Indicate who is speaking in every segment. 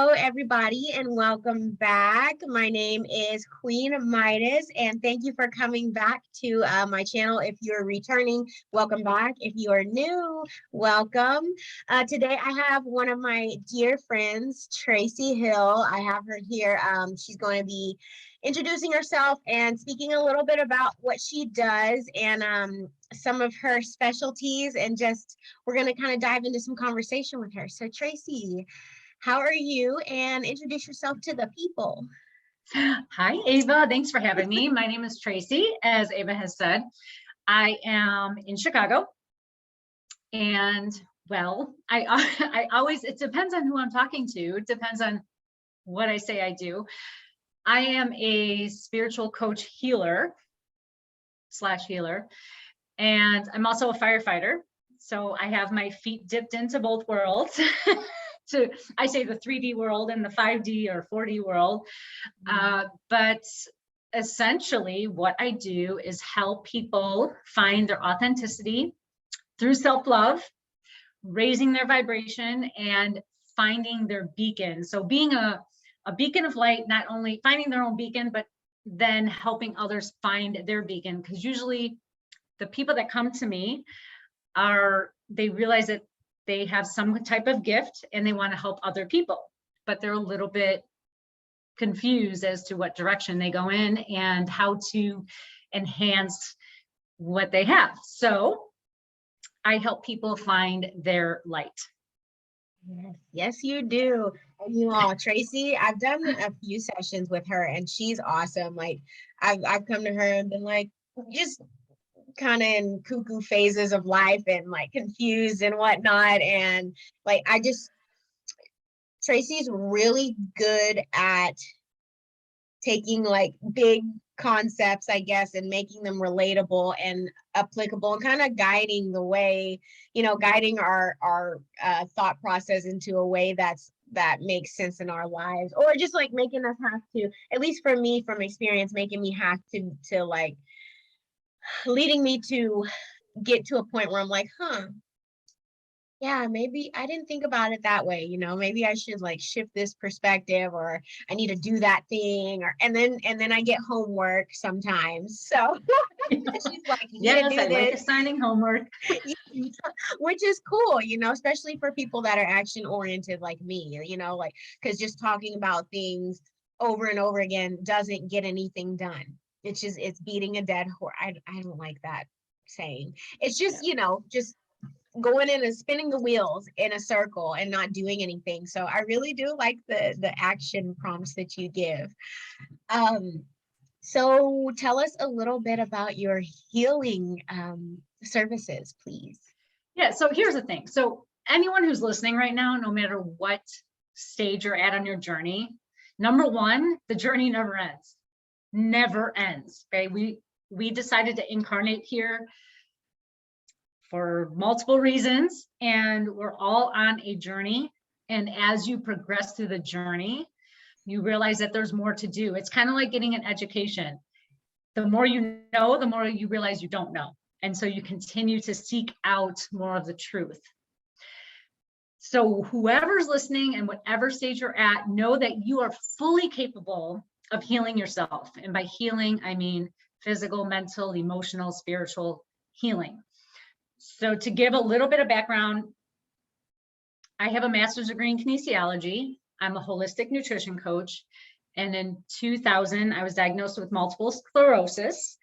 Speaker 1: Hello, everybody, and welcome back. My name is Queen Midas, and thank you for coming back to my channel. If you're returning, welcome back. If you are new, welcome. Today, I have one of my dear friends, Traci Hill. I have her here. She's going to be introducing herself and speaking a little bit about what she does and some of her specialties, and just we're going to kind of dive into some conversation with her. So, Traci, how are you? And introduce yourself to the people.
Speaker 2: Hi, Ava. Thanks for having me. My name is Traci. As Ava has said, I am in Chicago. And well, I always, it depends on who I'm talking to. It depends on what I say I do. I am a spiritual coach healer / healer. And I'm also a firefighter. So I have my feet dipped into both worlds. I say the 3D world and the 5D or 4D world. But essentially what I do is help people find their authenticity through self-love, raising their vibration and finding their beacon. So being a beacon of light, not only finding their own beacon, but then helping others find their beacon. Because usually the people that come to me they realize that they have some type of gift and they want to help other people, but they're a little bit confused as to what direction they go in and how to enhance what they have. So I help people find their light.
Speaker 1: Yes, you do. And you all, Traci, I've done a few sessions with her and she's awesome. Like I've come to her and been like, just kind of in cuckoo phases of life and like confused and whatnot. And like, Traci's really good at taking like big concepts, I guess, and making them relatable and applicable and kind of guiding the way, guiding our thought process into a way that makes sense in our lives, or just like making us have to, at least for me, from experience, making me have to like, leading me to get to a point where I'm like, yeah, maybe I didn't think about it that way. Maybe I should like shift this perspective, or I need to do that thing, and then I get homework sometimes. So she's like,
Speaker 2: yes, I like assigning homework.
Speaker 1: Which is cool, especially for people that are action oriented like me, like, because just talking about things over and over again doesn't get anything done. It's beating a dead horse. I don't like that saying. It's just, just going in and spinning the wheels in a circle and not doing anything. So I really do like the action prompts that you give. So tell us a little bit about your healing services, please.
Speaker 2: Yeah, so here's the thing. So anyone who's listening right now, no matter what stage you're at on your journey, number one, the journey never ends. Never ends. Okay, we decided to incarnate here for multiple reasons, and we're all on a journey. And as you progress through the journey, you realize that there's more to do. It's kind of like getting an education. The more you know, the more you realize you don't know. And so you continue to seek out more of the truth. So whoever's listening and whatever stage you're at, know that you are fully capable of healing yourself. And by healing, I mean physical, mental, emotional, spiritual healing. So to give a little bit of background, I have a master's degree in kinesiology. I'm a holistic nutrition coach. And in 2000, I was diagnosed with multiple sclerosis.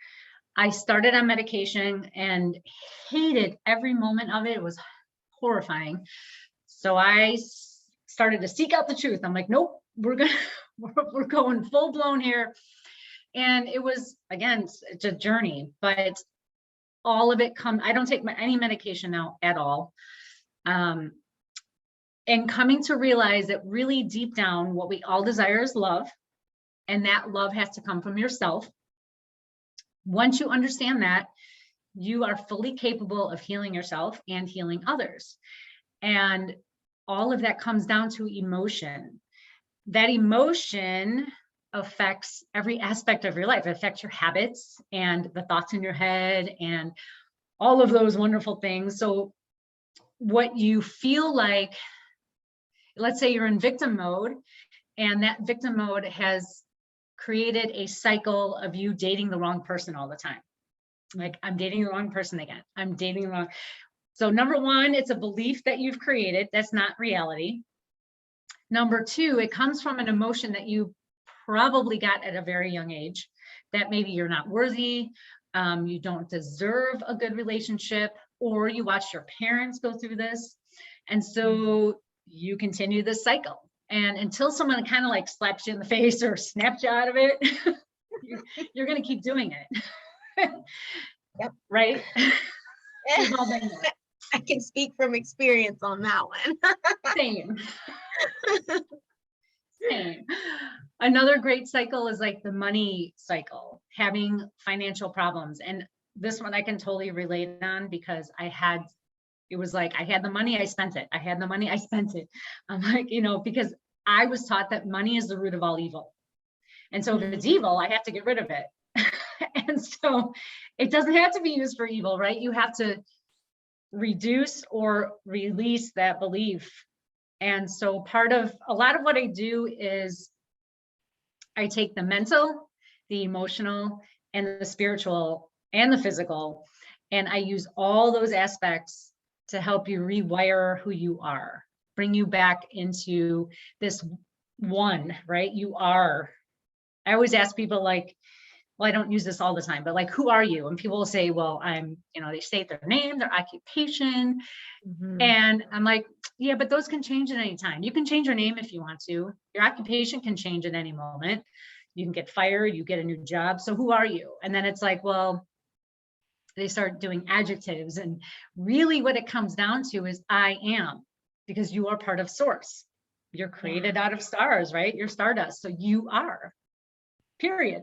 Speaker 2: I started on medication and hated every moment of it. It was horrifying. So I started to seek out the truth. I'm like, nope, we're going full blown here. And it was, again, it's a journey, but all of it I don't take any medication now at all. And coming to realize that really deep down, what we all desire is love. And that love has to come from yourself. Once you understand that, you are fully capable of healing yourself and healing others. And all of that comes down to emotion. That emotion affects every aspect of your life. It affects your habits and the thoughts in your head and all of those wonderful things. So what you feel like let's say you're in victim mode, and that victim mode has created a cycle of you dating the wrong person all the time. Like, I'm dating the wrong person again. I'm dating the wrong. So number one, it's a belief that you've created. That's not reality. Number two, it comes from an emotion that you probably got at a very young age, that maybe you're not worthy, you don't deserve a good relationship, or you watched your parents go through this. And so you continue this cycle. And until someone kind of like slaps you in the face or snaps you out of it, you're going to keep doing it.
Speaker 1: Yep.
Speaker 2: Right? We've all been there.
Speaker 1: I can speak from experience on that one.
Speaker 2: Same. Same. Another great cycle is like the money cycle, having financial problems. And this one I can totally relate on, because it was like, I had the money, I spent it. I had the money, I spent it. I'm like, because I was taught that money is the root of all evil. And so if it's evil, I have to get rid of it. And so it doesn't have to be used for evil, right? You have to reduce or release that belief. And so a lot of what I do is I take the mental, the emotional, and the spiritual, and the physical, and I use all those aspects to help you rewire who you are, bring you back into this one, right? You are. I always ask people, like, well, I don't use this all the time, but like, who are you? And people will say, well, I'm, they state their name, their occupation. And I'm like, yeah, but those can change at any time. You can change your name if you want to. Your occupation can change at any moment. You can get fired, you get a new job. So who are you? And then it's like, well, they start doing adjectives. And really what it comes down to is I am, because you are part of source. You're created out of stars, right? You're Stardust. So you are, period.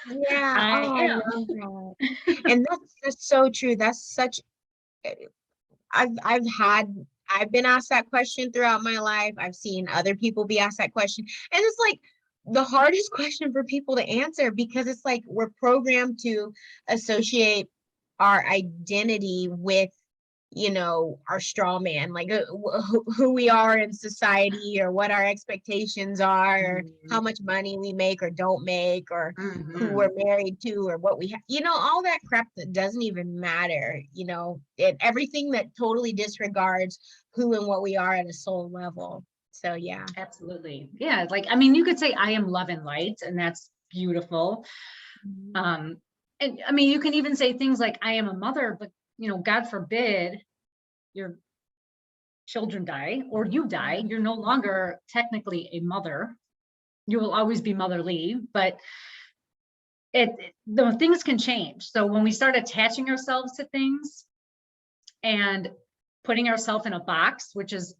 Speaker 1: Yeah.
Speaker 2: I am.
Speaker 1: I love that. And that's so true. That's such, I've been asked that question throughout my life. I've seen other people be asked that question. And it's like the hardest question for people to answer, because it's like we're programmed to associate our identity with, our straw man, like who we are in society, or what our expectations are, or how much money we make or don't make, or who we're married to, or what we have, all that crap that doesn't even matter, everything that totally disregards who and what we are at a soul level. So yeah.
Speaker 2: Absolutely. Yeah. Like, I mean, you could say I am love and light, and that's beautiful. And I mean, you can even say things like I am a mother, but God forbid your children die or you die, you're no longer technically a mother. You will always be motherly, but the things can change. So when we start attaching ourselves to things and putting ourselves in a box, which is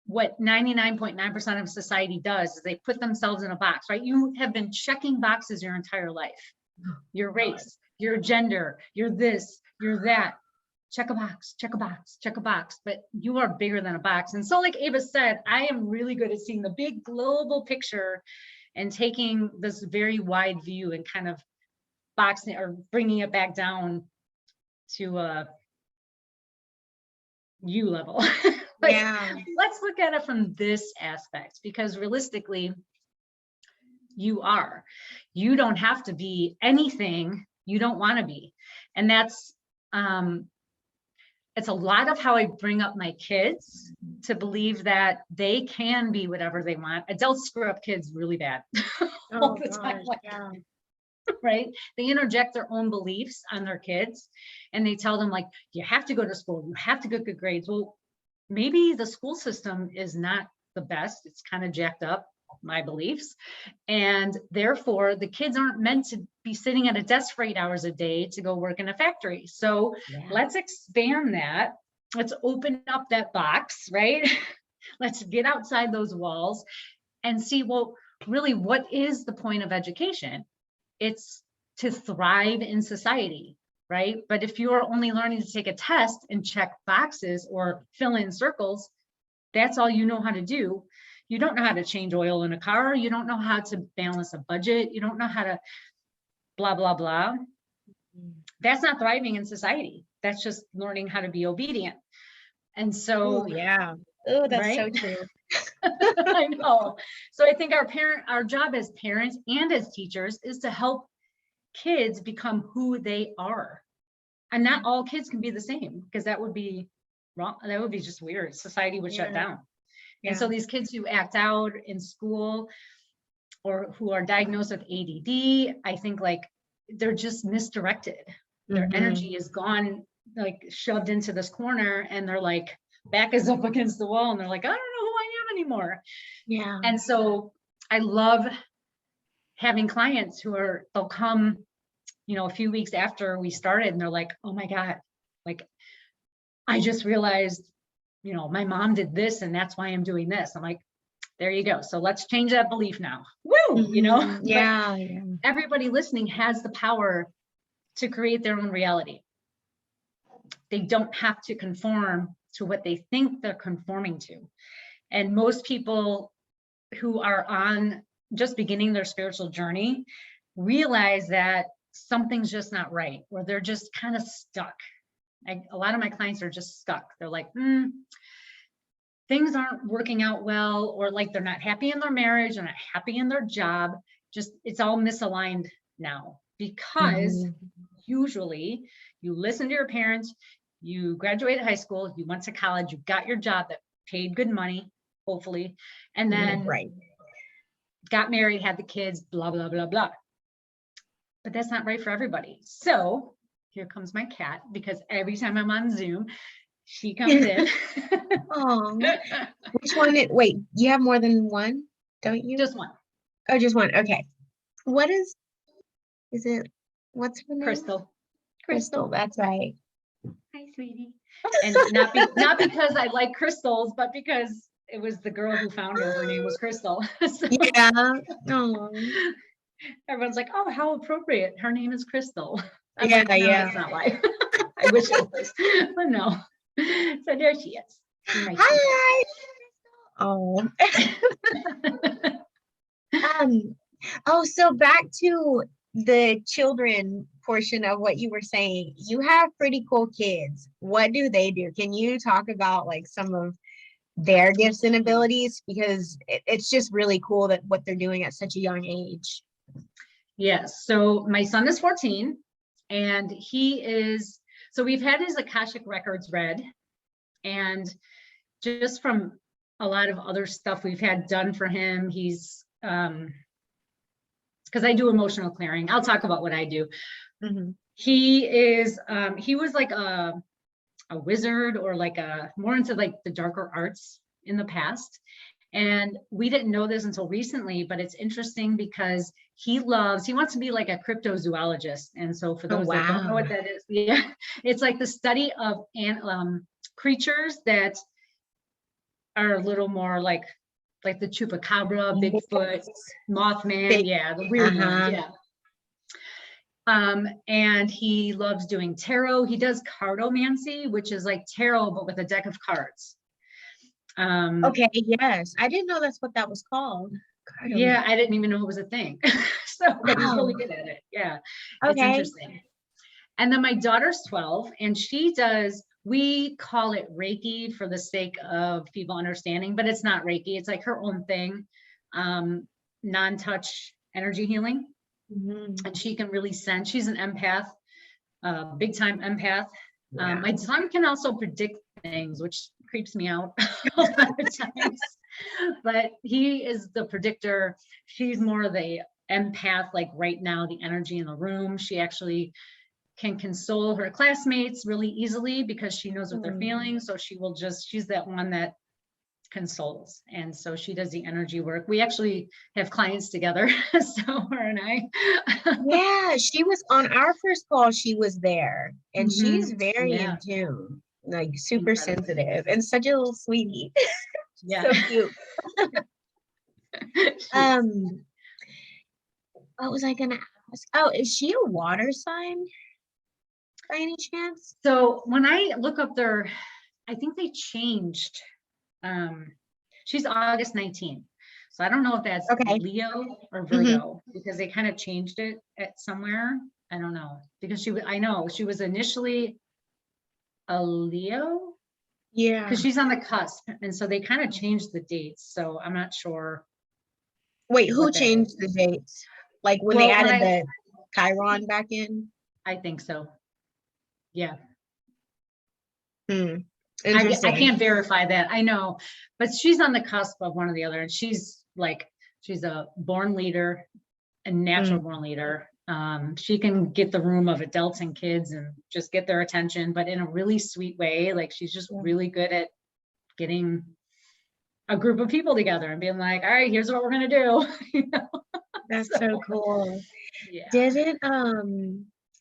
Speaker 2: what 99.9% of society does, is they put themselves in a box, right? You have been checking boxes your entire life. Your race, your gender, you're this, you're that. Check a box, check a box, check a box, but you are bigger than a box. And so like Ava said, I am really good at seeing the big global picture and taking this very wide view and kind of boxing or bringing it back down to a you level. Like,
Speaker 1: yeah.
Speaker 2: Let's look at it from this aspect, because realistically, you are. You don't have to be anything you don't want to be. And that's it's a lot of how I bring up my kids, to believe that they can be whatever they want. Adults screw up kids really bad all the time. Right? They interject their own beliefs on their kids, and they tell them, like, you have to go to school, you have to get good grades. Well, maybe the school system is not the best. It's kind of jacked up, my beliefs. And therefore, the kids aren't meant to be sitting at a desk for 8 hours a day to go work in a factory. So let's expand that. Let's open up that box, right? Let's get outside those walls and see, well, really, what is the point of education? It's to thrive in society, right? But if you're only learning to take a test and check boxes or fill in circles, that's all you know how to do. You don't know how to change oil in a car. You don't know how to balance a budget. You don't know how to blah, blah, blah. That's not thriving in society. That's just learning how to be obedient. And so
Speaker 1: Oh, that's so
Speaker 2: right?
Speaker 1: true.
Speaker 2: I know. So I think our job as parents and as teachers is to help kids become who they are. And not all kids can be the same, because that would be wrong. That would be just weird. Society would shut
Speaker 1: Yeah.
Speaker 2: down. And
Speaker 1: Yeah.
Speaker 2: so these kids who act out in school or who are diagnosed with ADD, I think like they're just misdirected. Their
Speaker 1: Mhm.
Speaker 2: energy is gone, like shoved into this corner, and they're like back is up against the wall, and they're like, I don't know who I am anymore.
Speaker 1: Yeah.
Speaker 2: And so I love having clients they'll come, a few weeks after we started, and they're like, oh my God, like I just realized, my mom did this and that's why I'm doing this. I'm like, there you go. So let's change that belief now. Woo,
Speaker 1: Mhm.
Speaker 2: But
Speaker 1: Yeah. Yeah.
Speaker 2: everybody listening has the power to create their own reality. They don't have to conform to what they think they're conforming to. And most people who are on just beginning their spiritual journey realize that something's just not right, or they're just kind of stuck. A lot of my clients are just stuck. They're like, things aren't working out well, or like they're not happy in their marriage, they're not happy in their job. Just it's all misaligned now, because
Speaker 1: Mhm.
Speaker 2: usually you listen to your parents, you graduated high school, you went to college, you got your job that paid good money, hopefully, and then
Speaker 1: Right.
Speaker 2: got married, had the kids, blah, blah, blah, blah. But that's not right for everybody. So here comes my cat, because every time I'm on Zoom, she comes in.
Speaker 1: Oh, which one? Wait, you have more than one, don't you?
Speaker 2: Just one.
Speaker 1: Oh, just one. Okay. What is it? What's her name?
Speaker 2: Crystal.
Speaker 1: Crystal. That's right.
Speaker 2: Hi, sweetie. And not because I like crystals, but because it was the girl who found her. Her name was Crystal. So
Speaker 1: Yeah. Oh.
Speaker 2: everyone's like, oh, how appropriate. Her name is Crystal. I'm
Speaker 1: Yeah.
Speaker 2: like, no,
Speaker 1: Yeah.
Speaker 2: that's not why. I wish it was, but no. So there she is. My
Speaker 1: Hi. Oh. So back to the children portion of what you were saying. You have pretty cool kids. What do they do? Can you talk about like some of their gifts and abilities? Because it's just really cool that what they're doing at such a young age.
Speaker 2: Yes. So my son is 14, and so we've had his Akashic records read, and just from a lot of other stuff we've had done for him, he's because I do emotional clearing. I'll talk about what I do.
Speaker 1: Mm-hmm.
Speaker 2: He was like a wizard, or like more into like the darker arts in the past. And we didn't know this until recently, but it's interesting because he wants to be like a cryptozoologist. And so for those that don't know what that is, yeah, it's like the study of creatures that are a little more like the chupacabra, Bigfoot, Mothman, yeah, the weird ones, yeah. And he loves doing tarot. He does cartomancy, which is like tarot, but with a deck of cards.
Speaker 1: Okay, yes. I didn't know that's what that was called.
Speaker 2: Yeah, I didn't even know it was a thing. But he's really good at it. Yeah, it's interesting. And then my daughter's 12, and we call it Reiki for the sake of people understanding, but it's not Reiki. It's like her own thing, non-touch energy healing. Mm-hmm. And she can really sense. She's an empath, big time empath. Yeah. My son can also predict things, which creeps me out a lot of times. But he is the predictor. She's more the empath, like right now, the energy in the room. She actually can console her classmates really easily because she knows what they're feeling. So she's that one that consoles. And so she does the energy work. We actually have clients together. So her and I.
Speaker 1: Yeah, she was on our first call. She was there, and she's very in tune, like super sensitive, and such a little sweetie. Yeah. So cute. What was I gonna ask? Oh, is she a water sign by any chance?
Speaker 2: So when I look up I think they changed. She's August 19th. So I don't know if that's Leo or Virgo, because they kind of changed it at somewhere. I don't know, because I know she was initially a Leo,
Speaker 1: Yeah.
Speaker 2: because she's on the cusp. And so they kind of changed the dates. So I'm not sure.
Speaker 1: Wait, who
Speaker 2: what that
Speaker 1: changed
Speaker 2: is.
Speaker 1: the dates? Like when they added the Chiron back in?
Speaker 2: I think so. Yeah. I
Speaker 1: Interesting.
Speaker 2: can't verify that. I know, but she's on the cusp of one or the other. And she's a born leader, a natural born leader. She can get the room of adults and kids and just get their attention, but in a really sweet way. Like she's just really good at getting a group of people together and being like, all right, here's what we're going to do. You know?
Speaker 1: That's so cool.
Speaker 2: Yeah.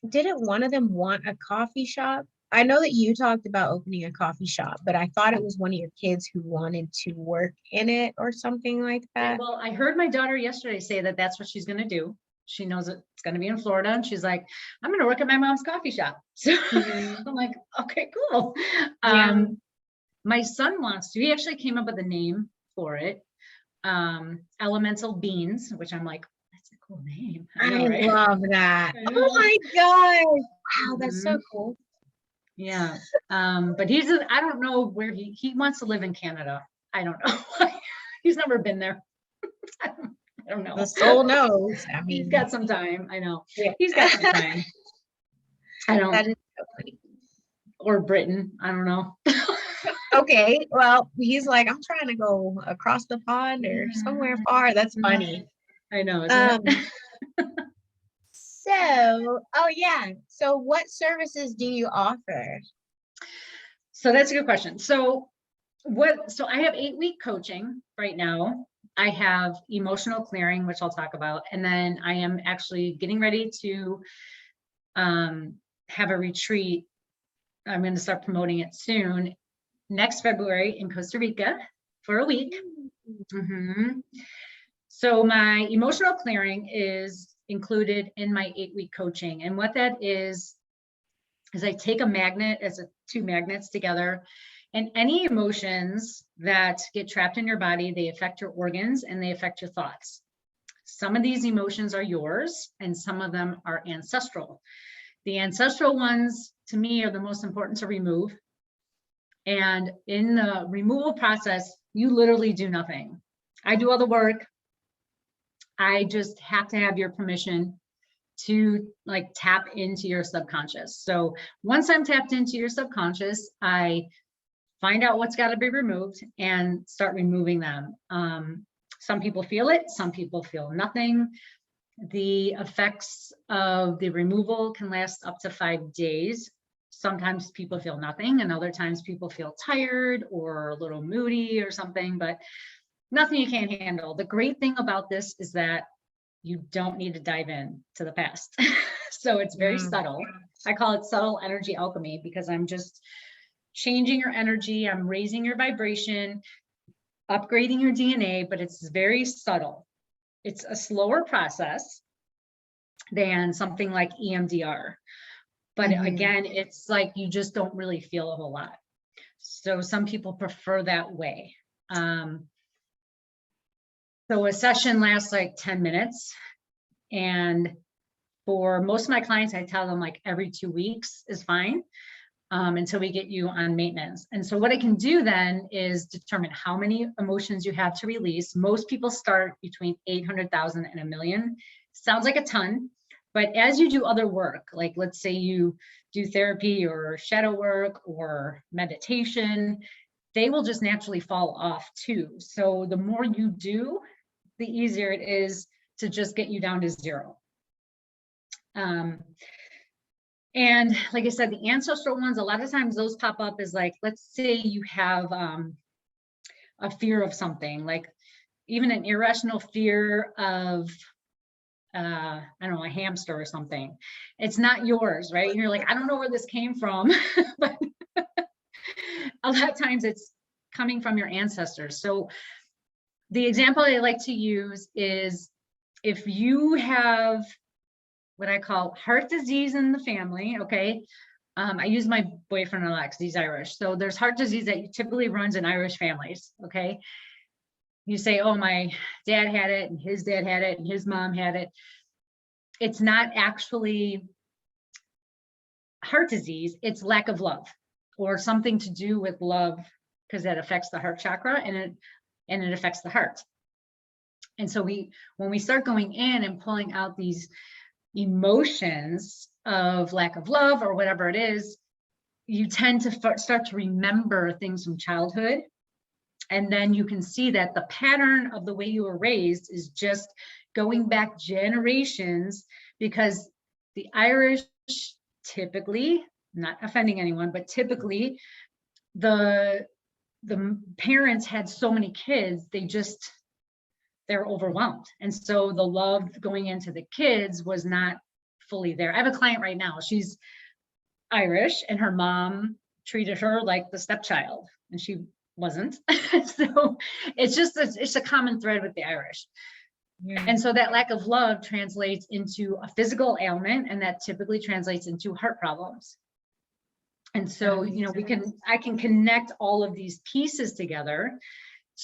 Speaker 1: Didn't one of them want a coffee shop? I know that you talked about opening a coffee shop, but I thought it was one of your kids who wanted to work in it or something like that.
Speaker 2: Well, I heard my daughter yesterday say that that's what she's going to do. She knows it's going to be in Florida, and she's like, I'm going to work at my mom's coffee shop. So I'm like, okay, cool.
Speaker 1: Yeah.
Speaker 2: My son wants to. He actually came up with a name for it, Elemental Beans, which I'm like, that's a cool name.
Speaker 1: I
Speaker 2: know, right?
Speaker 1: love that. Oh my gosh. Wow, that's so cool.
Speaker 2: Yeah. But I don't know where he wants to live in Canada. I don't know. He's never been there. I don't know.
Speaker 1: The soul knows. I mean,
Speaker 2: he's got some time. I know.
Speaker 1: Yeah.
Speaker 2: He's got some time. I don't.
Speaker 1: That is so funny.
Speaker 2: Or Britain. I don't know.
Speaker 1: Okay. Well, he's like, I'm trying to go across the pond or somewhere far. That's funny.
Speaker 2: I know. Isn't it?
Speaker 1: So what services do you offer?
Speaker 2: So that's a good question. So I have 8-week coaching right now. I have emotional clearing, which I'll talk about. And then I am actually getting ready to have a retreat. I'm going to start promoting it soon, next February in Costa Rica for a week. So my emotional clearing is included in my 8-week coaching. And what that is I take a magnet two magnets together, and any emotions that get trapped in your body, they affect your organs and they affect your thoughts. Some of these emotions are yours and some of them are ancestral. The ancestral ones, to me, are the most important to remove. And in the removal process, you literally do nothing. I do all the work. I just have to have your permission to tap into your subconscious. So once I'm tapped into your subconscious, I find out what's got to be removed and start removing them. Some people feel it, some people feel nothing. The effects of the removal can last up to 5 days. Sometimes people feel nothing, and other times people feel tired or a little moody or something, but nothing you can't handle. The great thing about this is that you don't need to dive in to the past. So it's very subtle. I call it subtle energy alchemy because I'm just changing your energy. I'm raising your vibration, upgrading your DNA, but it's very subtle. It's a slower process than something like EMDR. But again, it's like you just don't really feel a whole lot. So some people prefer that way. So a session lasts 10 minutes. And for most of my clients, I tell them every 2 weeks is fine until we get you on maintenance. And so what I can do then is determine how many emotions you have to release. Most people start between 800,000 and 1 million. Sounds like a ton, but as you do other work, let's say you do therapy or shadow work or meditation, they will just naturally fall off too. So the more you do, the easier it is to just get you down to 0. And like I said, the ancestral ones, a lot of times those pop up as let's say you have a fear of something, even an irrational fear of, I don't know, a hamster or something. It's not yours, right? And you're I don't know where this came from, but a lot of times it's coming from your ancestors. So the example I like to use is if you have what I call heart disease in the family, okay? I use my boyfriend-elect, he's Irish. So there's heart disease that typically runs in Irish families, okay? You say, oh, my dad had it, and his dad had it, and his mom had it. It's not actually heart disease, it's lack of love, or something to do with love, because that affects the heart chakra, and it affects the heart. And so when we start going in and pulling out these emotions of lack of love or whatever it is, you tend to start to remember things from childhood. And then you can see that the pattern of the way you were raised is just going back generations, because the Irish typically, not offending anyone, but typically the parents had so many kids, they're overwhelmed. And so the love going into the kids was not fully there. I have a client right now, she's Irish, and her mom treated her like the stepchild, and she wasn't. So it's a common thread with the Irish. Yeah. And so that lack of love translates into a physical ailment, and that typically translates into heart problems. And so, I can connect all of these pieces together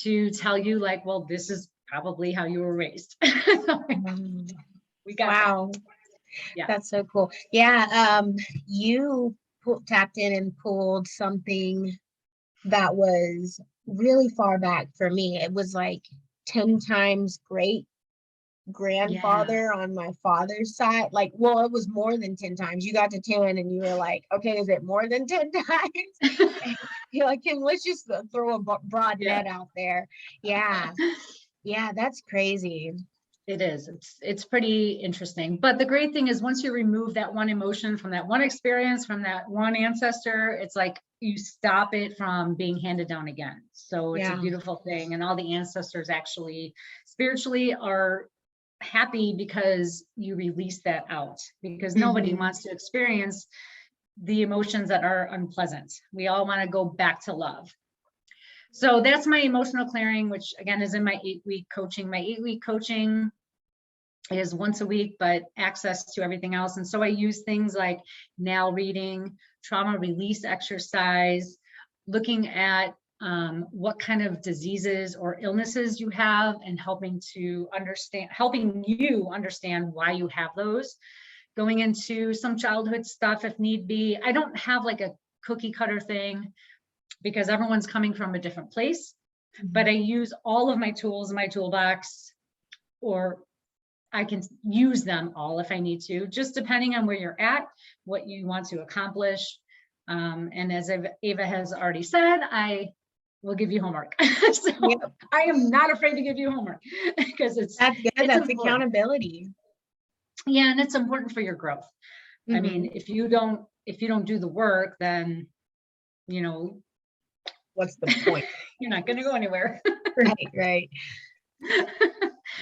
Speaker 2: to tell you, like, well, this is probably how you were raised. We got
Speaker 1: wow. That. Yeah, that's so cool. Yeah, you tapped in and pulled something that was really far back for me. It was like 10 times great grandfather on my father's side. Like, well, it was more than 10 times. You got to 10 and you were like, okay, is it more than 10 times? You're like, let's just throw a broad net out there. Yeah. Yeah, that's crazy.
Speaker 2: It is. It's pretty interesting. But the great thing is, once you remove that one emotion from that one experience, from that one ancestor, it's like you stop it from being handed down again. So it's a beautiful thing. And all the ancestors actually spiritually are happy because you release that out, because nobody wants to experience the emotions that are unpleasant. We all want to go back to love. So that's my emotional clearing, which again is in my 8-week coaching. My 8-week coaching is once a week, but access to everything else. And so I use things like now reading, trauma release exercise, looking at what kind of diseases or illnesses you have, and helping you understand why you have those. Going into some childhood stuff if need be. I don't have like a cookie cutter thing, because everyone's coming from a different place, but I use all of my tools in my toolbox, or I can use them all if I need to, just depending on where you're at, what you want to accomplish. And as Ava has already said, I will give you homework. So I am not afraid to give you homework, because that's good. That's
Speaker 1: accountability.
Speaker 2: Yeah, and it's important for your growth. I mean, if you don't do the work, then
Speaker 1: what's the point?
Speaker 2: You're not going to go anywhere.
Speaker 1: Right.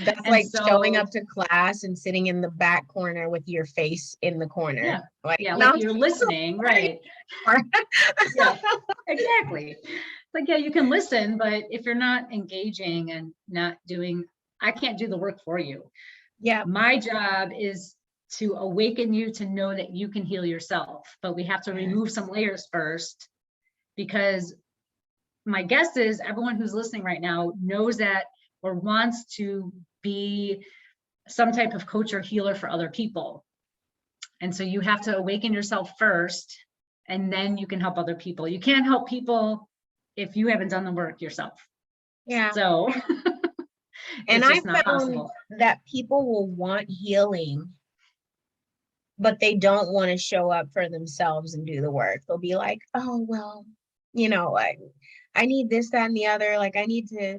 Speaker 1: That's like showing up to class and sitting in the back corner with your face in the corner.
Speaker 2: Like you're listening, right? Yeah, exactly. Like, you can listen, but if you're not engaging and not doing, I can't do the work for you. Yeah. My job is to awaken you to know that you can heal yourself, but we have to remove some layers first, because my guess is everyone who's listening right now knows that, or wants to be some type of coach or healer for other people. And so you have to awaken yourself first, and then you can help other people. You can't help people if you haven't done the work yourself. Yeah. So
Speaker 1: and I found that people will want healing, but they don't want to show up for themselves and do the work. They'll be like, oh, well, I need this, that, and the other. Like, I need to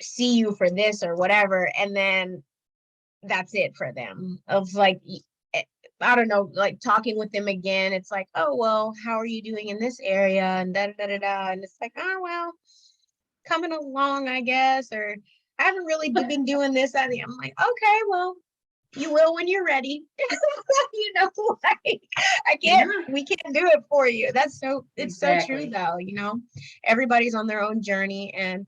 Speaker 1: see you for this or whatever. And then that's it for them. Of like, I don't know, like talking with them again. It's like, oh, well, how are you doing in this area? And da da da da. And it's like, oh, well, coming along, I guess. Or I haven't really been doing this. I'm like, okay, well, you will when you're ready. Like we can't do it for you. It's so true though, everybody's on their own journey, and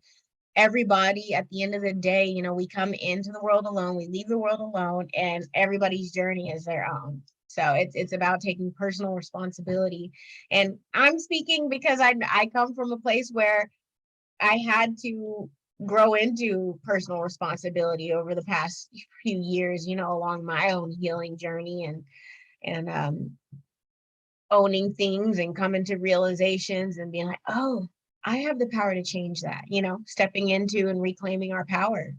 Speaker 1: everybody at the end of the day, we come into the world alone, we leave the world alone, and everybody's journey is their own. So it's about taking personal responsibility. And I'm speaking because I come from a place where I had to grow into personal responsibility over the past few years, along my own healing journey. And owning things and coming to realizations and being like, oh, I have the power to change that, stepping into and reclaiming our power.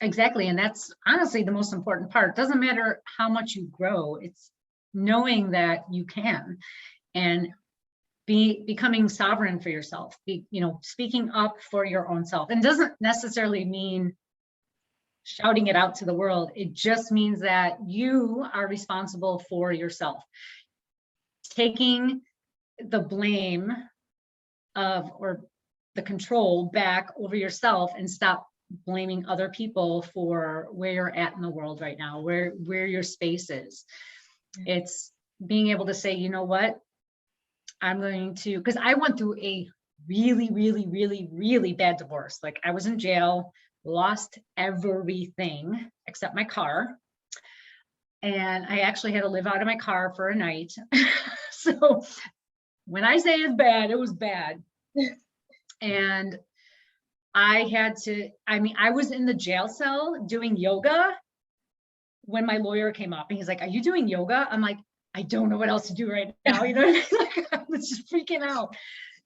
Speaker 2: Exactly. And that's honestly the most important part. It doesn't matter how much you grow, it's knowing that you can and becoming sovereign for yourself, speaking up for your own self. And doesn't necessarily mean shouting it out to the world. It just means that you are responsible for yourself. Taking the blame or the control back over yourself and stop blaming other people for where you're at in the world right now, where your space is. It's being able to say, you know what, I'm going to, because I went through a really, really, really, really bad divorce. Like I was in jail, lost everything except my car. And I actually had to live out of my car for a night. So when I say it's bad, it was bad. And I was in the jail cell doing yoga when my lawyer came up and he's like, are you doing yoga? I'm like, I don't know what else to do right now. You know what I mean? Like, I was just freaking out.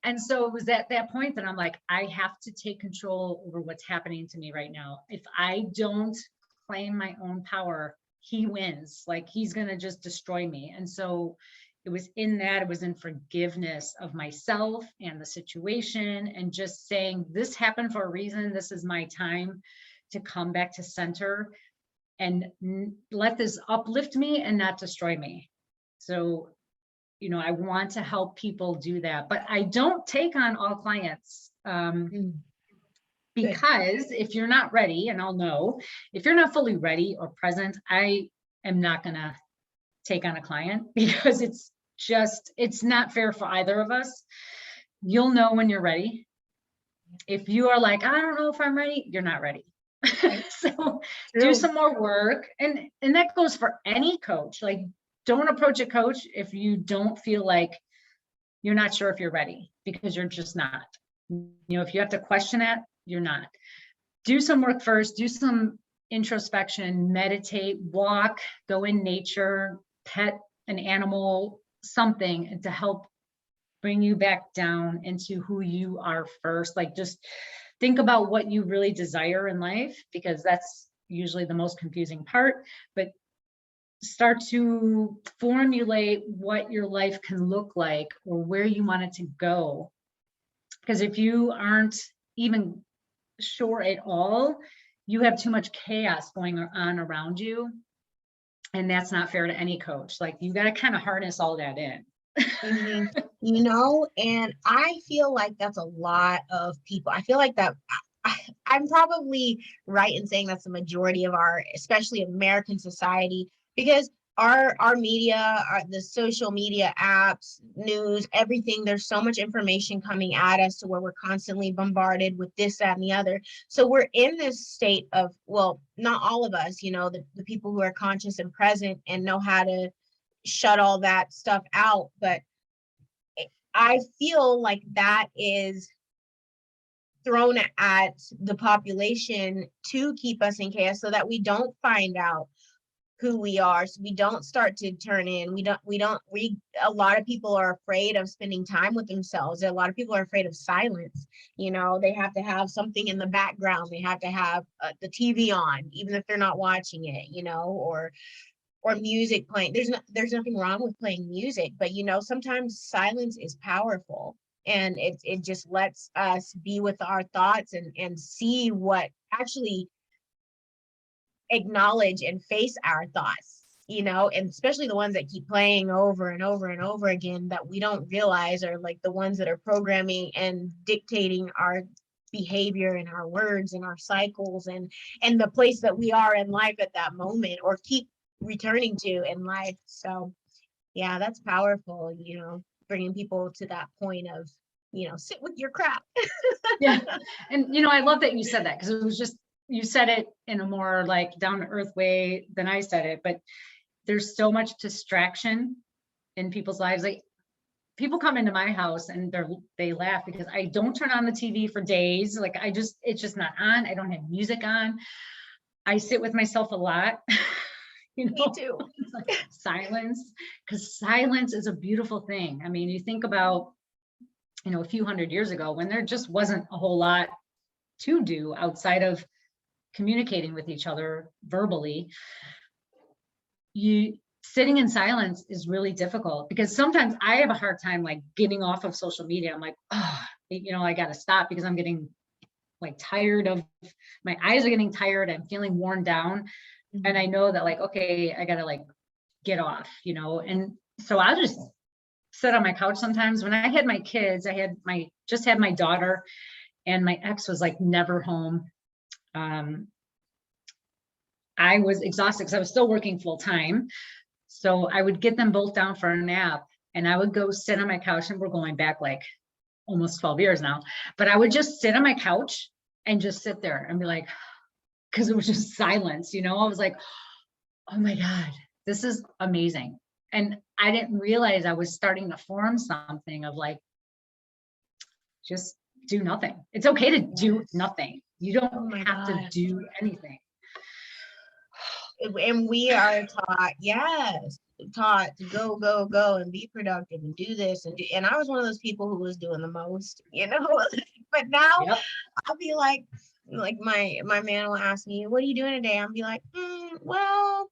Speaker 2: And so it was at that point that I'm like, I have to take control over what's happening to me right now. If I don't claim my own power, he wins. Like he's going to just destroy me. And so it was in forgiveness of myself and the situation and just saying, this happened for a reason. This is my time to come back to center and let this uplift me and not destroy me. So, I want to help people do that, but I don't take on all clients because if you're not ready, and I'll know, if you're not fully ready or present, I am not going to take on a client because it's not fair for either of us. You'll know when you're ready. If you are like, I don't know if I'm ready, you're not ready. So do some more work. And that goes for any coach. Like, don't approach a coach if you don't feel like you're not sure if you're ready, because you're just not. If you have to question that, you're not. Do some work first, do some introspection, meditate, walk, go in nature, pet an animal, something to help bring you back down into who you are first. Like, just think about what you really desire in life, because that's usually the most confusing part. But start to formulate what your life can look like or where you want it to go. Because if you aren't even sure at all, you have too much chaos going on around you. And that's not fair to any coach. Like, you got to kind of harness all that in.
Speaker 1: And I feel like that's a lot of people. I feel like that I'm probably right in saying that's the majority of our, especially American society, because our media, the social media apps, news, everything, there's so much information coming at us to where we're constantly bombarded with this, that, and the other. So we're in this state of, well, not all of us, the people who are conscious and present and know how to shut all that stuff out. But I feel like that is thrown at the population to keep us in chaos so that we don't find out who we are, so we don't start to turn in. A lot of people are afraid of spending time with themselves. A lot of people are afraid of silence. They have to have something in the background. They have to have the TV on, even if they're not watching it, or music playing. There's nothing wrong with playing music, but sometimes silence is powerful, and it just lets us be with our thoughts and see what actually acknowledge and face our thoughts, and especially the ones that keep playing over and over and over again that we don't realize are like the ones that are programming and dictating our behavior and our words and our cycles and the place that we are in life at that moment or keep returning to in life. So yeah, that's powerful, bringing people to that point of, sit with your crap.
Speaker 2: Yeah. And, I love that you said that, because it was just, you said it in a more like down to earth way than I said it, but there's so much distraction in people's lives. Like, people come into my house and they laugh because I don't turn on the TV for days. Like, it's just not on. I don't have music on. I sit with myself a lot. you
Speaker 1: Me
Speaker 2: know,
Speaker 1: too.
Speaker 2: it's like silence, because silence is a beautiful thing. I mean, you think about, you know, a few hundred years ago when there just wasn't a whole lot to do outside of communicating with each other verbally. You sitting in silence is really difficult, because sometimes I have a hard time like getting off of social media. I'm like, oh, you know, I got to stop because I'm getting like tired of, my eyes are getting tired. I'm feeling worn down. And I know that like, okay, I got to like get off, you know? And so I'll just sit on my couch sometimes. When I had my kids, just had my daughter, and my ex was like never home. I was exhausted because I was still working full time. So I would get them both down for a nap, and I would go sit on my couch, and we're going back like almost 12 years now, but I would just sit on my couch and just sit there and be like, because it was just silence, you know, I was like, oh my God, this is amazing. And I didn't realize I was starting to form something of like, just do nothing. It's okay to do nothing. You
Speaker 1: Oh
Speaker 2: don't
Speaker 1: my
Speaker 2: have to
Speaker 1: God.
Speaker 2: do anything.
Speaker 1: And we are taught, yes, taught to go, go, go and be productive and do this and do, and I was one of those people who was doing the most, you know. But now
Speaker 2: Yep.
Speaker 1: I'll be like my man will ask me, what are you doing today? I'll be like, well,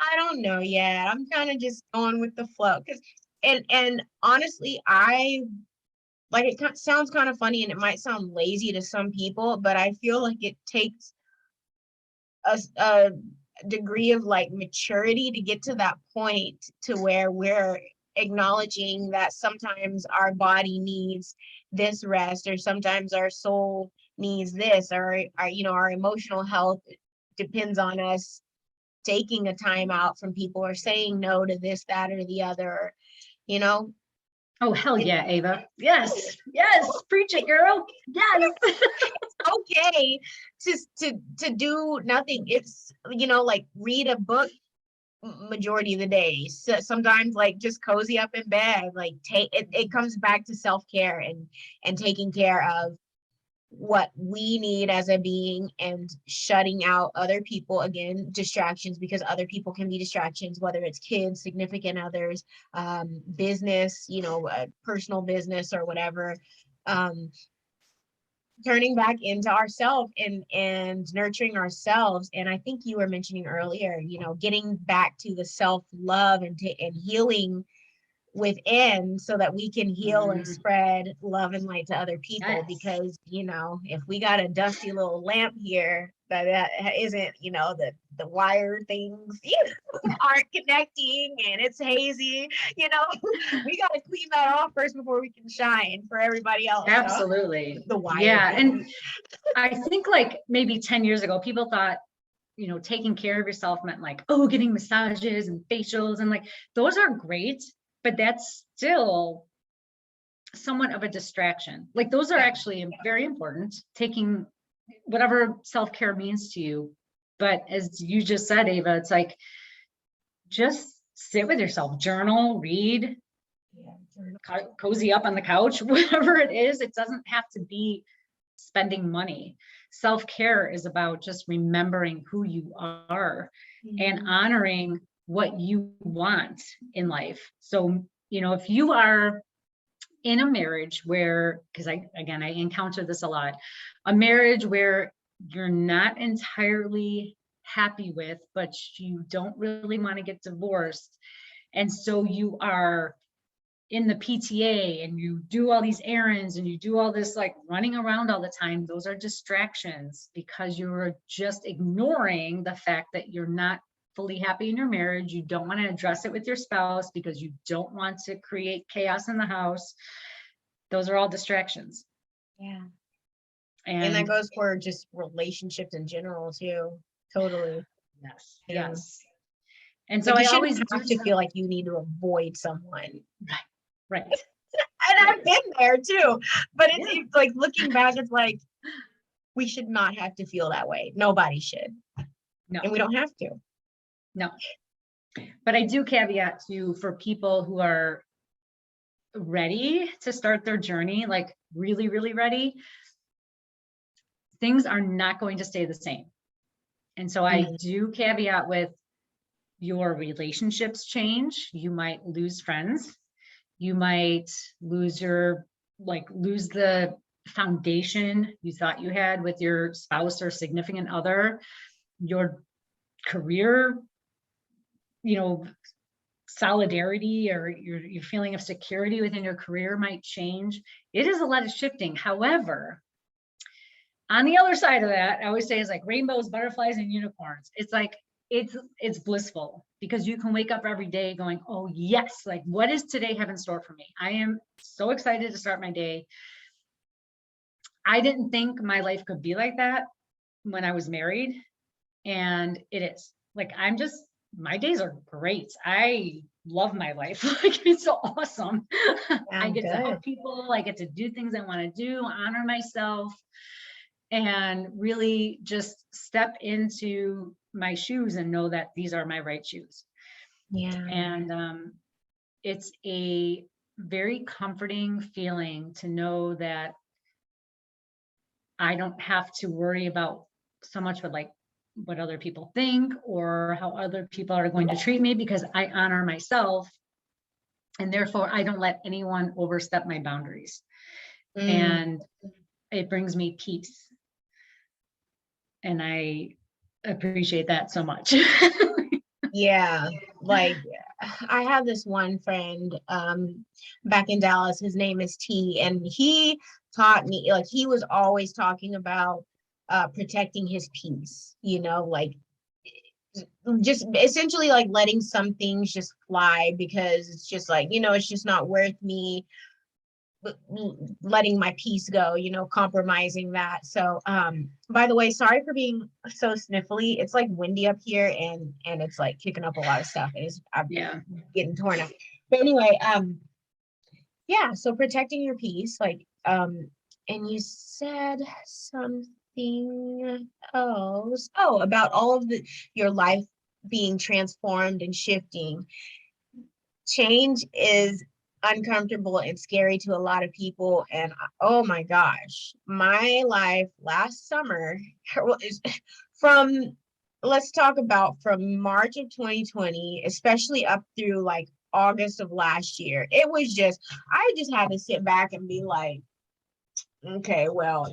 Speaker 1: I don't know yet. I'm kind of just going with the flow. Because and honestly, I like it sounds kind of funny and it might sound lazy to some people, but I feel like it takes a degree of like maturity to get to that point to where we're acknowledging that sometimes our body needs this rest, or sometimes our soul needs this, or our, you know, our emotional health depends on us taking a time out from people or saying no to this, that, or the other, you know.
Speaker 2: Oh, hell yeah, Ava. Yes. Yes. Preach it, girl. Yes.
Speaker 1: Okay to do nothing. It's, you know, like read a book majority of the day. So sometimes like just cozy up in bed, like it comes back to self-care and taking care of what we need as a being, and shutting out other people, again, distractions, because other people can be distractions, whether it's kids, significant others, business, you know, personal business or whatever. Turning back into ourselves and nurturing ourselves. And I think you were mentioning earlier, you know, getting back to the self-love and healing within, so that we can heal and spread love and light to other people.
Speaker 2: Yes.
Speaker 1: Because, you know, if we got a dusty little lamp here that isn't, you know, the wire things, you know, aren't connecting and it's hazy, you know, we got to clean that off first before we can shine for everybody else.
Speaker 2: Absolutely.
Speaker 1: The wire
Speaker 2: Yeah.
Speaker 1: thing.
Speaker 2: And I think like maybe 10 years ago, people thought, you know, taking care of yourself meant like, oh, getting massages and facials, and like, those are great, but that's still somewhat of a distraction. Like those are actually very important, taking whatever self-care means to you. But as you just said, Ava, it's like, just sit with yourself, journal, read, cozy up on the couch, whatever it is. It doesn't have to be spending money. Self-care is about just remembering who you are and honoring what you want in life. So, you know, if you are in a marriage where, because I encounter this a lot, a marriage where you're not entirely happy with, but you don't really want to get divorced. And so you are in the PTA and you do all these errands and you do all this like running around all the time. Those are distractions, because you're just ignoring the fact that you're not fully happy in your marriage. You don't want to address it with your spouse because you don't want to create chaos in the house. Those are all distractions.
Speaker 1: Yeah.
Speaker 2: And
Speaker 1: that goes for just relationships in general too. Totally.
Speaker 2: yes,
Speaker 1: Yeah.
Speaker 2: yes. And so
Speaker 1: like,
Speaker 2: I
Speaker 1: you
Speaker 2: always
Speaker 1: shouldn't have to feel like you need to avoid someone.
Speaker 2: right.
Speaker 1: And I've been there too. But it's like, looking back, it's like, we should not have to feel that way. Nobody should.
Speaker 2: No.
Speaker 1: And we don't have to.
Speaker 2: No. But I do caveat to, for people who are ready to start their journey, like really, really ready, things are not going to stay the same. And so I do caveat with, your relationships change. You might lose friends. You might lose lose the foundation you thought you had with your spouse or significant other. Your career, solidarity or your feeling of security within your career might change. It is a lot of shifting. However, on the other side of that, I always say, is like rainbows, butterflies, and unicorns. It's like, it's blissful, because you can wake up every day going, oh yes, like what does today have in store for me? I am so excited to start my day. I didn't think my life could be like that when I was married, and it is. Like, my days are great. I love my life. Like, it's so awesome. I get to help people. I get to do things I want to do, honor myself, and really just step into my shoes and know that these are my right shoes.
Speaker 1: Yeah.
Speaker 2: And it's a very comforting feeling to know that I don't have to worry about so much with like what other people think or how other people are going to treat me, because I honor myself, and therefore I don't let anyone overstep my boundaries. And it brings me peace. And I appreciate that so much.
Speaker 1: Yeah, like I have this one friend back in Dallas. His name is T, and he taught me, like, he was always talking about protecting his peace, like just essentially like letting some things just fly, because it's just like, it's just not worth me letting my peace go, compromising that. So by the way, sorry for being so sniffly. It's like windy up here, and it's like kicking up a lot of stuff, and I'm getting torn up. But anyway, yeah, so protecting your peace, like and you said something else, about all of your life being transformed and shifting. Change is uncomfortable and scary to a lot of people. And oh my gosh, my life last summer from, let's talk about from March of 2020, especially up through like August of last year. It was just, I just had to sit back and be like, okay, well,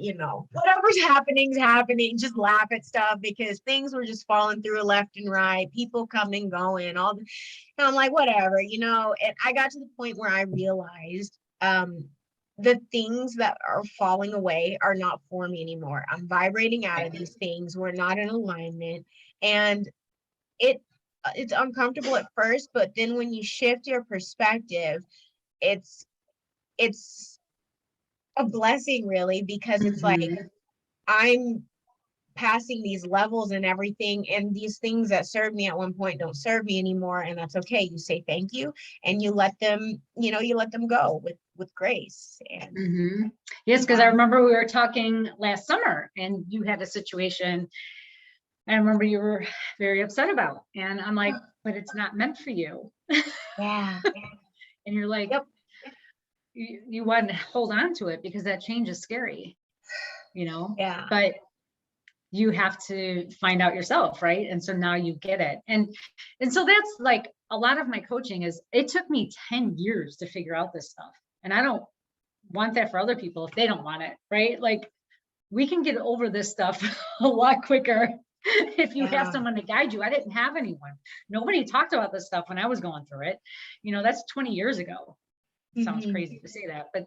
Speaker 1: whatever's happening is happening. Just laugh at stuff, because things were just falling through left and right, people coming, going, and I'm like, whatever, and I got to the point where I realized the things that are falling away are not for me anymore. I'm vibrating out of these things. We're not in alignment. And it's uncomfortable at first, but then when you shift your perspective, it's a blessing, really, because it's like I'm passing these levels and everything, and these things that served me at one point don't serve me anymore, and that's okay. You say thank you, and you let them go with grace. And
Speaker 2: yes, because I remember we were talking last summer, and you had a situation I remember you were very upset about, and I'm like, but it's not meant for you.
Speaker 1: Yeah.
Speaker 2: And you're like,
Speaker 1: yep.
Speaker 2: You want to hold on to it because that change is scary,
Speaker 1: Yeah.
Speaker 2: But you have to find out yourself, right? And so now you get it. And so that's like a lot of my coaching is, it took me 10 years to figure out this stuff. And I don't want that for other people if they don't want it, right? Like, we can get over this stuff a lot quicker if you have someone to guide you. I didn't have anyone. Nobody talked about this stuff when I was going through it. That's 20 years ago. Sounds crazy to say that, but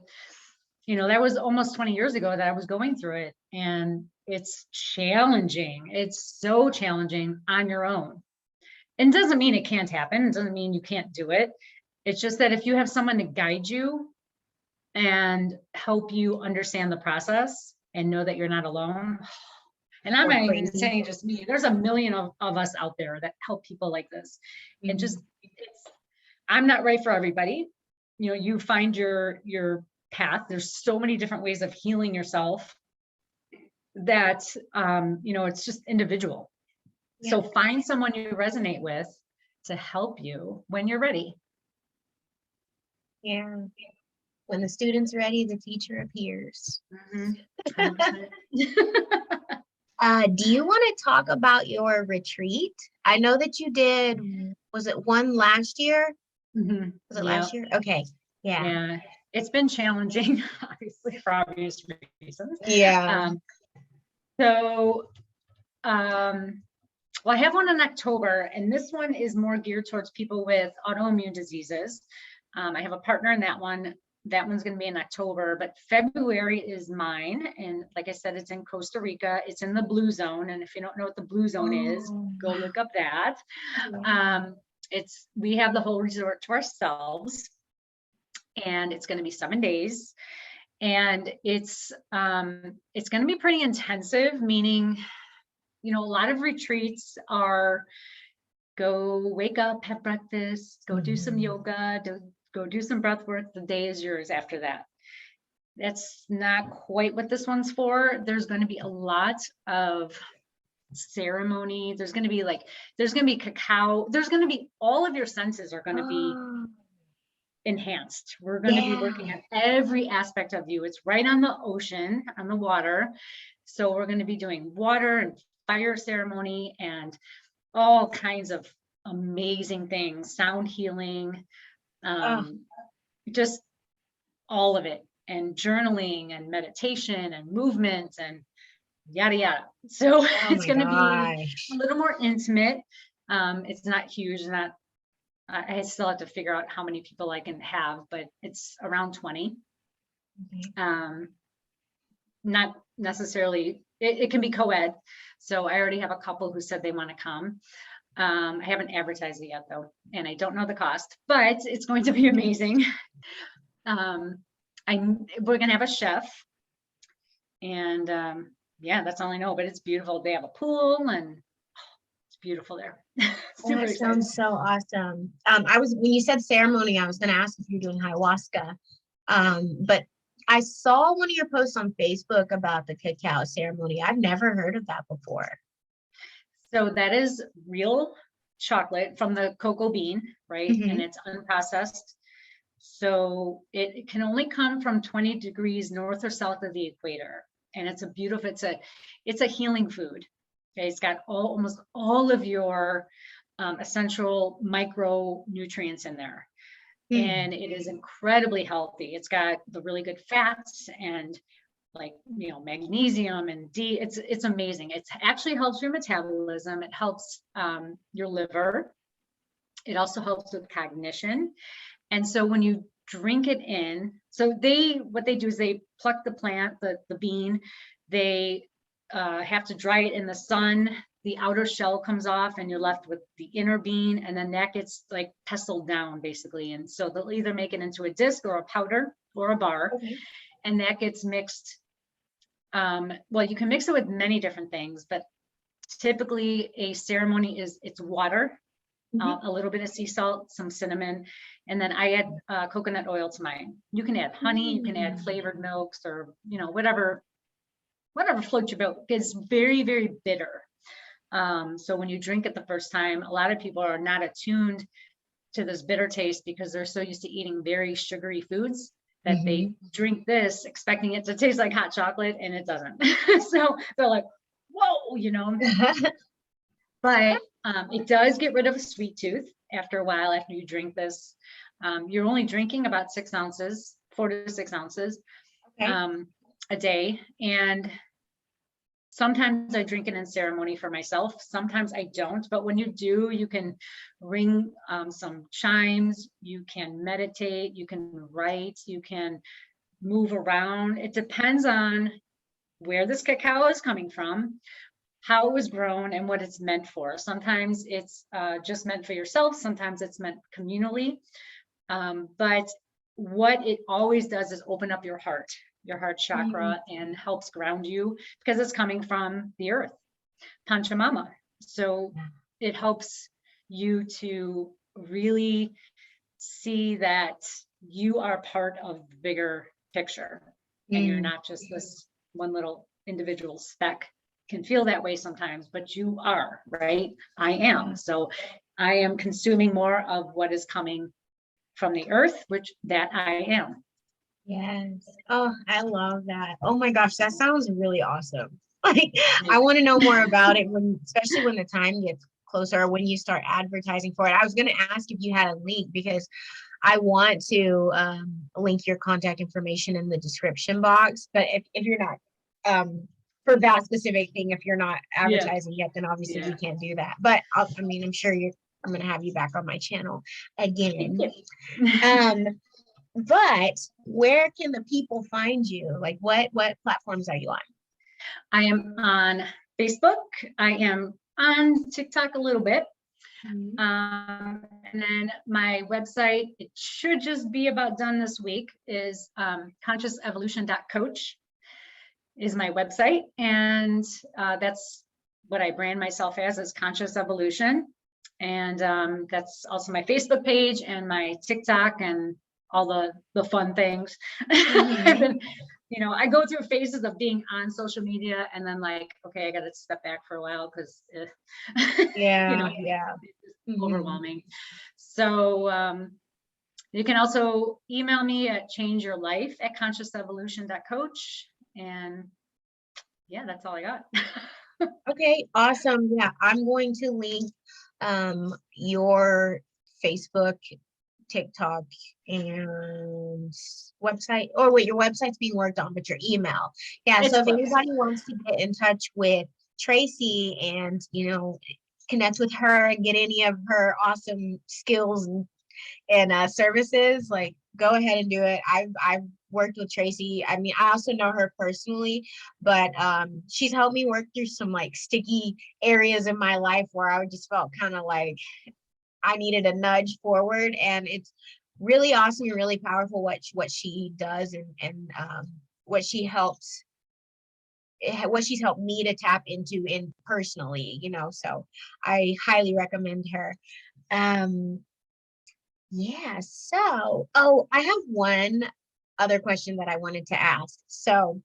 Speaker 2: that was almost 20 years ago that I was going through it, and it's challenging. It's so challenging on your own. It doesn't mean it can't happen. It doesn't mean you can't do it. It's just that if you have someone to guide you and help you understand the process and know that you're not alone. And I'm not even saying just me. There's a million of us out there that help people like this. And just, I'm not right for everybody. You find your path. There's so many different ways of healing yourself that, it's just individual. Yeah. So find someone you resonate with to help you when you're ready.
Speaker 1: Yeah. When the student's ready, the teacher appears. Do you want to talk about your retreat? I know that you did Was it one last year?
Speaker 2: Mhm.
Speaker 1: Was it
Speaker 2: Yeah.
Speaker 1: last year? Okay. Yeah.
Speaker 2: Yeah. It's been challenging, obviously, for obvious reasons.
Speaker 1: Yeah.
Speaker 2: So, well, I have one in October, and this one is more geared towards people with autoimmune diseases. I have a partner in that one. That one's going to be in October, but February is mine. And like I said, it's in Costa Rica. It's in the blue zone. And if you don't know what the blue zone is, go look up that. We have the whole resort to ourselves, and it's going to be 7 days. And it's going to be pretty intensive, meaning, a lot of retreats are go wake up, have breakfast, go do some yoga, go do some breath work. The day is yours after that. That's not quite what this one's for. There's going to be a lot of ceremony. There's going to be cacao. There's going to be, all of your senses are going to be enhanced. We're going to be working on every aspect of you. It's right on the ocean, on the water. So we're going to be doing water and fire ceremony and all kinds of amazing things, sound healing, just all of it, and journaling and meditation and movement and yada yada. So it's going to be a little more intimate. It's not huge, I still have to figure out how many people I can have, but it's around 20. Not necessarily, it can be co-ed. So I already have a couple who said they want to come. I haven't advertised it yet though, and I don't know the cost, but it's going to be amazing. We're going to have a chef, and yeah, that's all I know, but it's beautiful. They have a pool and it's beautiful there.
Speaker 1: Super excited. Sounds so awesome. When you said ceremony, I was going to ask if you're doing ayahuasca, but I saw one of your posts on Facebook about the cacao ceremony. I've never heard of that before. So
Speaker 2: that is real chocolate from the cocoa bean, right? And it's unprocessed. So it can only come from 20 degrees north or south of the equator. And it's a healing food. Okay, it's got almost all of your essential micronutrients in there. And it is incredibly healthy. It's got the really good fats and magnesium and D. It's amazing. It actually helps your metabolism. It helps your liver. It also helps with cognition. And so when you drink it in, what they do is they pluck the plant, the bean, they have to dry it in the sun. The outer shell comes off and you're left with the inner bean, and then that gets pestled down basically. And so they'll either make it into a disc or a powder or a bar, and that gets mixed. Well, you can mix it with many different things, but typically a ceremony it's water, a little bit of sea salt, some cinnamon, and then I add coconut oil to mine. You can add honey, you can add flavored milks, or whatever floats your boat. It's very, very bitter. So when you drink it the first time, a lot of people are not attuned to this bitter taste because they're so used to eating very sugary foods that they drink this expecting it to taste like hot chocolate, and it doesn't. So they're like, whoa, but it does get rid of a sweet tooth after a while. After you drink this, you're only drinking about 6 ounces, 4 to 6 ounces a day. And sometimes I drink it in ceremony for myself. Sometimes I don't. But when you do, you can ring some chimes, you can meditate, you can write, you can move around. It depends on where this cacao is coming from, how it was grown, and what it's meant for. Sometimes it's just meant for yourself. Sometimes it's meant communally. But what it always does is open up your heart chakra, and helps ground you because it's coming from the earth, Pachamama. So it helps you to really see that you are part of the bigger picture, and you're not just this one little individual speck. Can feel that way sometimes, but you are, right? I am. So I am consuming more of what is coming from the earth, which that I am.
Speaker 1: Yes. Oh, I love that. Oh my gosh, that sounds really awesome. I want to know more about it, especially when the time gets closer, or when you start advertising for it. I was going to ask if you had a link, because I want to link your contact information in the description box. But if you're not, for that specific thing, if you're not advertising yet, then obviously we can't do that. But I mean, I'm sure I'm going to have you back on my channel again. But where can the people find you? Like what platforms are you on?
Speaker 2: I am on Facebook. I am on TikTok a little bit. And then my website, it should just be about done this week, is consciousevolution.coach is my website. And that's what I brand myself as, is Conscious Evolution. And that's also my Facebook page and my TikTok and all the fun things. And then, you know, I go through phases of being on social media and then like, okay, I got to step back for a while because, you know, it's overwhelming. So you can also email me at changeyourlife@consciousevolution.coach. And yeah, that's all I got.
Speaker 1: Okay, awesome. Yeah, I'm going to link your Facebook, TikTok, and website. Oh wait, your website's being worked on, but your email. Yeah, so if anybody wants to get in touch with Traci and, you know, connect with her and get any of her awesome skills and services, like, go ahead and do it. I've worked with Traci. I mean, I also know her personally, but she's helped me work through some like sticky areas in my life where I just felt kind of like I needed a nudge forward. And it's really awesome and really powerful what she does and what she's helped me to tap into in personally, you know, so I highly recommend her. Yeah, so I have one other question that I wanted to ask. So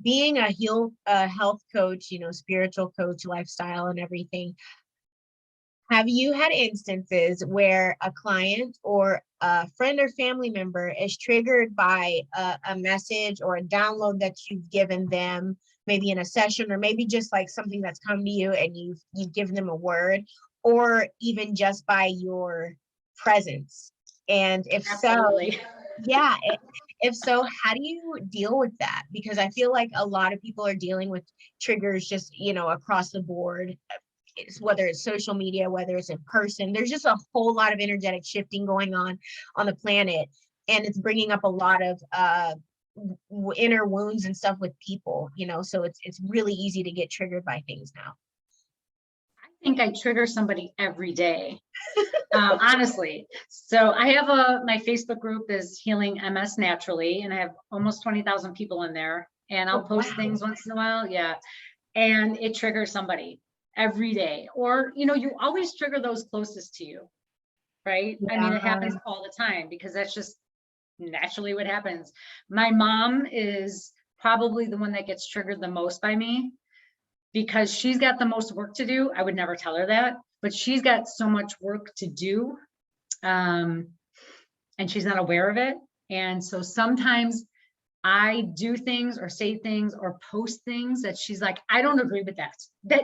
Speaker 1: being a health coach, you know, spiritual coach, lifestyle and everything, have you had instances where a client or a friend or family member is triggered by a message or a download that you've given them, maybe in a session, or maybe just like something that's come to you and you've given them a word, or even just by your presence? And if
Speaker 2: Absolutely.
Speaker 1: so, yeah, if so, how do you deal with that? Because I feel like a lot of people are dealing with triggers just, you know, across the board, whether it's social media, whether it's in person. There's just a whole lot of energetic shifting going on the planet, and it's bringing up a lot of inner wounds and stuff with people, you know, so it's really easy to get triggered by things now.
Speaker 2: I think I trigger somebody every day, honestly. So I have my Facebook group is Healing MS Naturally, and I have almost 20,000 people in there, and I'll post things once in a while. Yeah. And it triggers somebody every day, or, you know, you always trigger those closest to you, right? I mean, it happens all the time because that's just naturally what happens. My mom is probably the one that gets triggered the most by me because she's got the most work to do. I would never tell her that, but she's got so much work to do, and she's not aware of it. And so sometimes I do things or say things or post things that she's like, I don't agree with that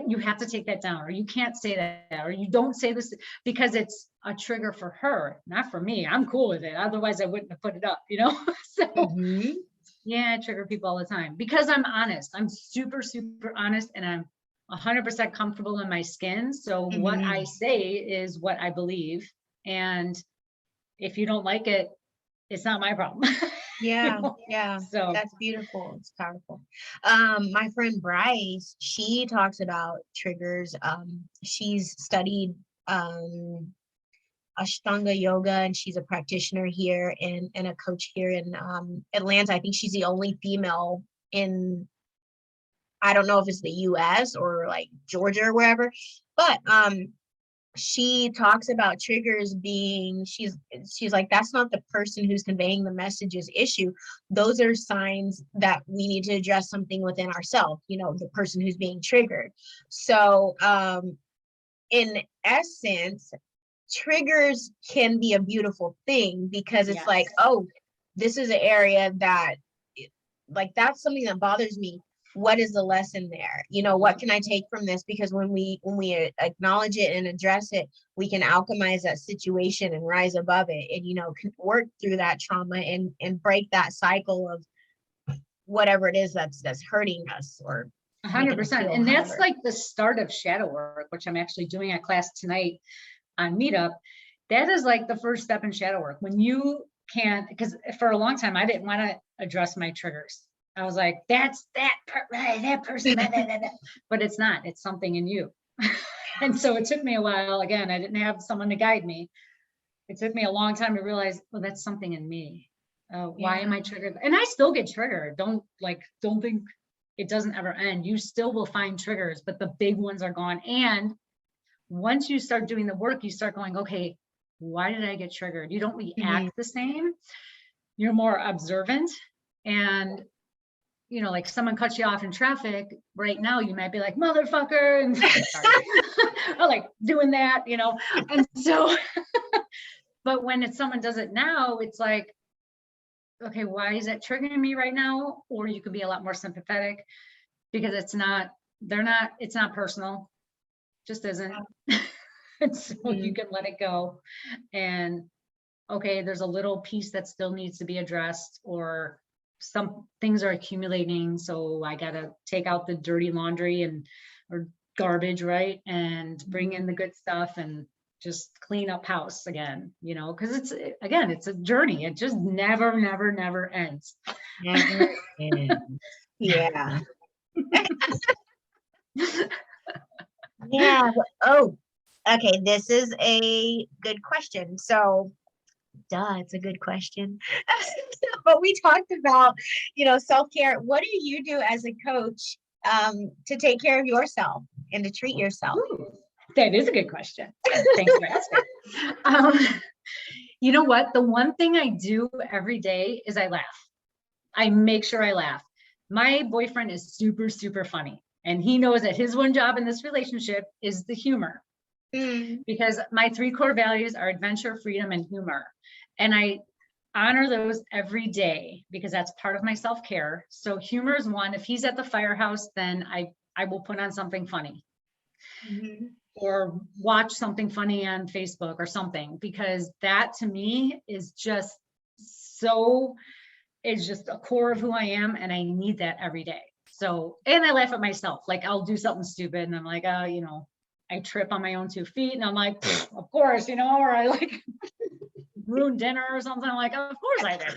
Speaker 2: you have to take that down, or you can't say that, or you don't say this, because it's a trigger for her, not for me. I'm cool with it. Otherwise I wouldn't have put it up, you know? So yeah, I trigger people all the time because I'm honest. I'm super, super honest, and I'm 100% comfortable in my skin. So what I say is what I believe. And if you don't like it, it's not my problem.
Speaker 1: Yeah,
Speaker 2: you know?
Speaker 1: yeah.
Speaker 2: So
Speaker 1: That's beautiful. It's powerful. My friend Bryce, she talks about triggers. She's studied Ashtanga yoga, and she's a practitioner here and a coach here in Atlanta. I think she's the only female in, I don't know if it's the US or like Georgia or wherever, but she talks about triggers being, she's like, that's not the person who's conveying the message's issue. Those are signs that we need to address something within ourselves, you know, the person who's being triggered. So in essence, triggers can be a beautiful thing because it's like, oh, this is an area that, like, that's something that bothers me. what is the lesson there? You know, what can I take from this? Because when we acknowledge it and address it, we can alchemize that situation and rise above it, and, you know, can work through that trauma and break that cycle of whatever it is that's hurting us or
Speaker 2: 100%. And that's like the start of shadow work, which I'm actually doing a class tonight on Meetup. That is like the first step in shadow work. When you can't, because for a long time, I didn't want to address my triggers. I was like, that's that person, but it's not, it's something in you. And so it took me a while. Again, I didn't have someone to guide me. It took me a long time to realize, well, that's something in me. Why am I triggered? And I still get triggered. Don't think it doesn't ever end. You still will find triggers, but the big ones are gone. And once you start doing the work, you start going, okay, why did I get triggered? You don't react the same. You're more observant. And, you know, like someone cuts you off in traffic right now, you might be like, motherfucker, and or like doing that, you know? And so, but when it's someone does it now, it's like, okay, why is that triggering me right now? Or you could be a lot more sympathetic, because it's not personal, just isn't. And so you can let it go. And okay, there's a little piece that still needs to be addressed, or some things are accumulating. So I got to take out the dirty laundry or garbage, right? And bring in the good stuff and just clean up house again, you know, because it's a journey. It just never ends.
Speaker 1: Never ends. Yeah. Yeah. Oh, okay. This is a good question. So, it's a good question. But we talked about, you know, self-care. What do you do as a coach to take care of yourself and to treat yourself?
Speaker 2: Ooh, that is a good question. Thanks for asking. You know what? The one thing I do every day is I laugh. I make sure I laugh. My boyfriend is super, super funny. And he knows that his one job in this relationship is the humor. Because my 3 core values are adventure, freedom, and humor. And I honor those every day because that's part of my self-care. So humor is one. If he's at the firehouse, then I will put on something funny. Or watch something funny on Facebook or something, because that to me is just it's just a core of who I am, and I need that every day. So, and I laugh at myself. Like I'll do something stupid and I'm like, oh, you know, I trip on my own 2 feet and I'm like, of course, you know, or I like ruin dinner or something. I'm like, of course I did.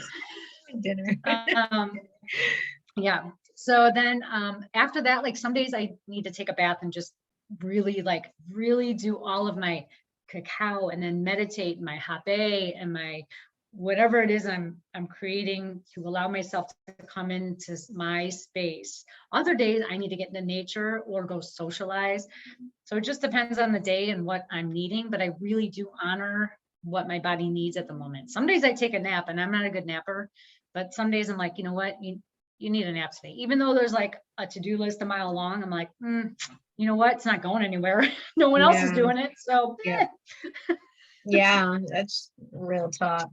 Speaker 2: Dinner. Yeah. So then after that, like some days I need to take a bath and just really do all of my cacao and then meditate my hape and my whatever it is I'm creating to allow myself to come into my space. Other days I need to get into nature or go socialize. So it just depends on the day and what I'm needing, but I really do honor what my body needs at the moment. Some days I take a nap and I'm not a good napper, but some days I'm like, you know what, you need a nap today. Even though there's like a to-do list a mile long, I'm like, you know what, it's not going anywhere. No one else is doing it. So
Speaker 1: yeah, that's real talk.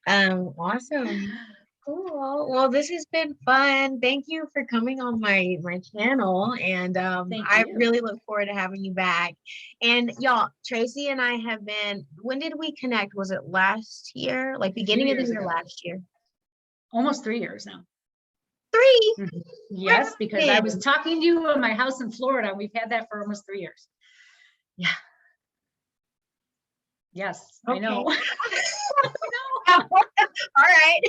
Speaker 1: Awesome. Cool. Well, this has been fun. Thank you for coming on my channel, and I really look forward to having you back. And y'all, Traci and I have been, when did we connect? Was it last year? Like beginning of the year last year?
Speaker 2: Almost 3 years now.
Speaker 1: 3?
Speaker 2: Yes, because I was talking to you in my house in Florida. We've had that for almost 3 years. Yeah. Yes, okay. I know.
Speaker 1: All right.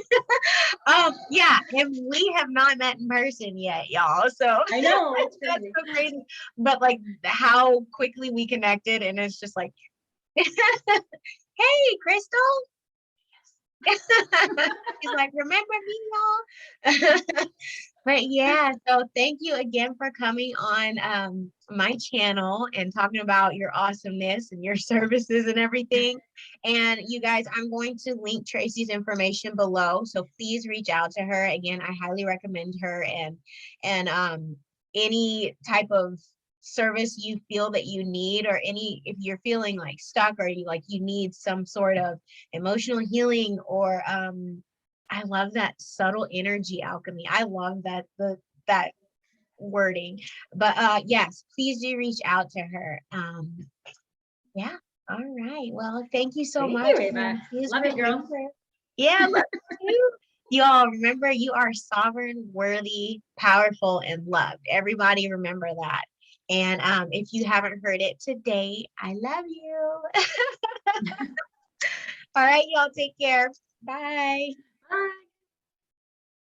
Speaker 1: Yeah, and we have not met in person yet, y'all. So
Speaker 2: I know
Speaker 1: that's so crazy. But like how quickly we connected, and it's just like, hey, Crystal. He's like, remember me, y'all? But yeah, so thank you again for coming on my channel and talking about your awesomeness and your services and everything. And you guys, I'm going to link Traci's information below, so please reach out to her. Again, I highly recommend her, and any type of service you feel that you need, or if you're feeling like stuck, or you need some sort of emotional healing, or I love that subtle energy alchemy. I love that wording. But yes, please do reach out to her. Yeah. All right. Well, thank you so
Speaker 2: Thank
Speaker 1: much.
Speaker 2: you, Ava.
Speaker 1: And please
Speaker 2: Love you, girl.
Speaker 1: remember. Yeah, love you. Y'all remember, you are sovereign, worthy, powerful, and loved. Everybody remember that. And if you haven't heard it today, I love you. All right, y'all, take care. Bye.
Speaker 2: Bye.